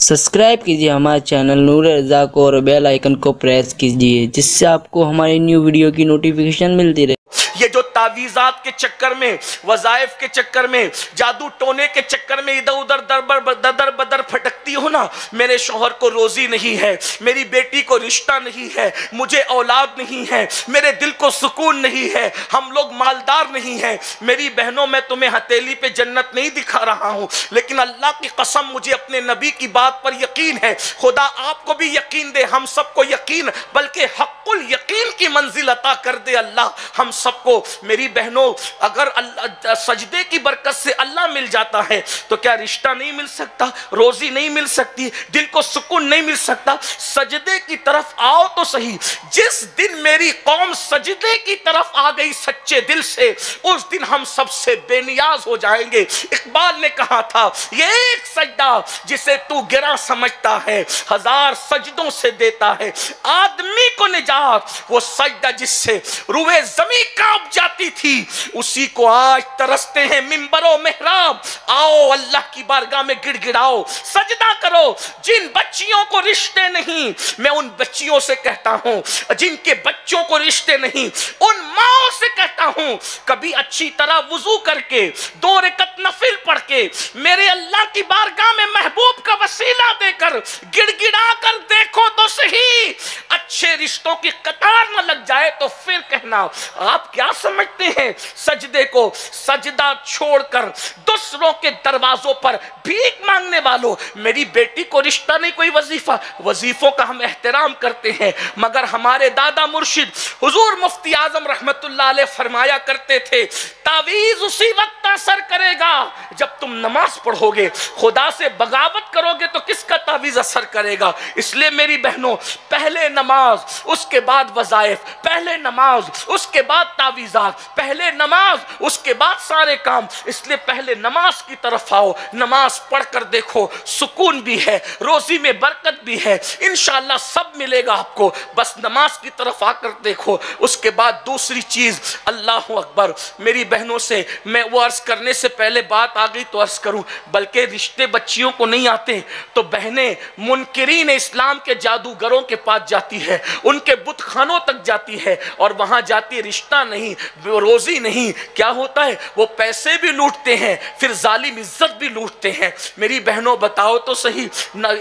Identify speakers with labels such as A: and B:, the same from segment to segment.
A: Subscribe कीजिए हमारे channel नूर रज़ा को और बेल आइकन को प्रेस कीजिए जिससे आपको हमारी न्यू वीडियो की नोटिफिकेशन मिलती रहे।
B: ये जो तावीज़ात के चक्कर में, वज़ाइफ के चक्कर में, जादू टोने के चक्कर में इधर उधर दर बदर फटकती हो ना, मेरे शौहर को रोज़ी नहीं है, मेरी बेटी को रिश्ता नहीं है, मुझे औलाद नहीं है, मेरे दिल को सुकून नहीं है, हम लोग मालदार नहीं हैं। मेरी बहनों, मैं तुम्हें हथेली पे जन्नत नहीं दिखा रहा हूँ, लेकिन अल्लाह की कसम मुझे अपने नबी की बात पर यकीन है। खुदा आपको भी यकीन दे, हम सबको यकीन, बल्कि हक़्क़ुल यकीन की मंजिल अता कर दे अल्लाह हम सबको। मेरी बहनों, अगर अल्लाह सजदे की बरकत से अल्लाह मिल जाता है तो क्या रिश्ता नहीं मिल सकता, रोजी नहीं मिल सकती, दिल को सुकून नहीं मिल सकता? सजदे की तरफ आओ तो सही। जिस दिन मेरी कौम सजदे की तरफ आ गई सच्चे दिल से, उस दिन हम सबसे बेनियाज हो जाएंगे। इकबाल ने कहा था, ये एक सजदा जिसे तू गिरा समझता है, हजार सजदों से देता है आदमी को निजात। वो सजदा जिससे रूए जमीन कांप जाती थी, उसी को आज तरसते हैं मिंबरों मेहराब। आओ अल्लाह की बारगाह में गिड़गिड़ाओ, सजदा करो। जिन बच्चियों को रिश्ते नहीं, मैं उन बच्चियों से कहता हूं, जिनके बच्चों को रिश्ते नहीं, उन माओं से कहता हूं, कभी अच्छी तरह वुजू करके 2 रकत नफिल पढ़ के मेरे अल्लाह की बारगाह में महबूब का वसीला देकर गिड़गिड़ा कर देखो तो सही। अच्छे रिश्तों की कतार न लग जाए तो फिर कहना। आप क्या समझते हैं सजदे को? सजदा छोड़कर दूसरों के दरवाजों पर भीख मांगने वालों, मेरी बेटी को रिश्ता नहीं, कोई वजीफा। वजीफों का हम एहतराम करते हैं, मगर हमारे दादा मुर्शिद हुजूर मुफ्ती आजम रहमतुल्लाह अलैह फरमाया करते थे, तावीज़ उसी वक्त असर करेगा जब तुम नमाज पढ़ोगे। खुदा से बगावत करोगे तो किसका तावीज़ असर करेगा? इसलिए मेरी बहनों, पहले नमाज उसके बाद वज़ाइफ, पहले नमाज उसके बाद तावीज़ात, पहले नमाज उसके बाद सारे काम। इसलिए पहले नमाज की तरफ आओ, नमाज पढ़कर देखो, सुकून भी है, रोजी में बरकत भी है, इंशाअल्लाह सब मिलेगा आपको। बस नमाज की तरफ आकर देखो। उसके बाद दूसरी चीज, अल्लाह अकबर। मेरी बहनों से मैं वो अर्ज करने से पहले बात आ गई तो अर्ज करूं, बल्कि रिश्ते बच्चियों को नहीं आते तो बहनें मुनकिरीन इस्लाम के जादूगरों के पास जाती है, उनके बुत खानों तक जाती है और वहां जाती है, रिश्ता नहीं, रोजी नहीं। क्या होता है? वो पैसे भी लूटते हैं, फिर जालिम इज्जत भी लूटते हैं। मेरी बहनों बताओ तो सही,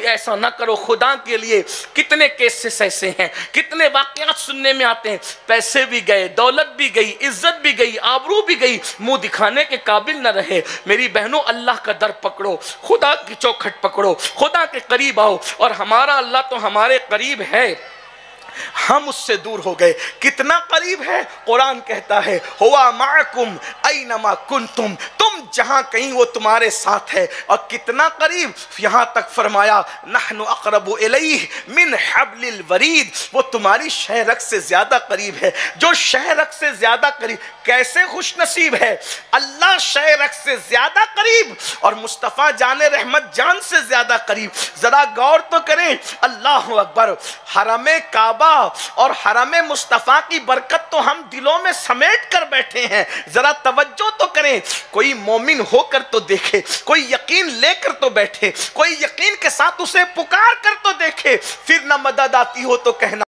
B: ऐसा ना करो खुदा के लिए। कितने केसेस ऐसे हैं, कितने वाकयात सुनने में आते हैं, पैसे भी गए, दौलत भी गई, इज्जत भी गई, आबरू भी गई, मुंह दिखाने के काबिल न रहे। मेरी बहनों, अल्लाह का दर पकड़ो, खुदा की चौखट पकड़ो, खुदा के करीब आओ। और हमारा अल्लाह तो हमारे करीब है, हम उससे दूर हो गए। कितना करीब है? कुरान कहता है, हुवा माअकुम ऐनमा कुंतुम, तुम जहां कहीं वो तुम्हारे साथ है। और कितना करीब, यहां तक फरमाया, नहनु अक़रबु इलैहि मिन हब्लिल वरीद, वो तुम्हारी शहरक से ज्यादा करीब है। जो शहरक से ज्यादा करीब, कैसे खुश नसीब है, अल्लाह शहरक से ज्यादा करीब और मुस्तफ़ा जाने रहमत जान से ज्यादा करीब। जरा गौर तो करें, अल्लाह अकबर। हरमे काबा और हरमे मुस्तफ़ा की बरकत तो हम दिलों में समेट कर बैठे हैं। जरा तवज्जो तो करें, कोई मोमिन होकर तो देखे, कोई यकीन लेकर तो बैठे, कोई यकीन के साथ उसे पुकार कर तो देखे। फिर न मदद आती हो तो कहना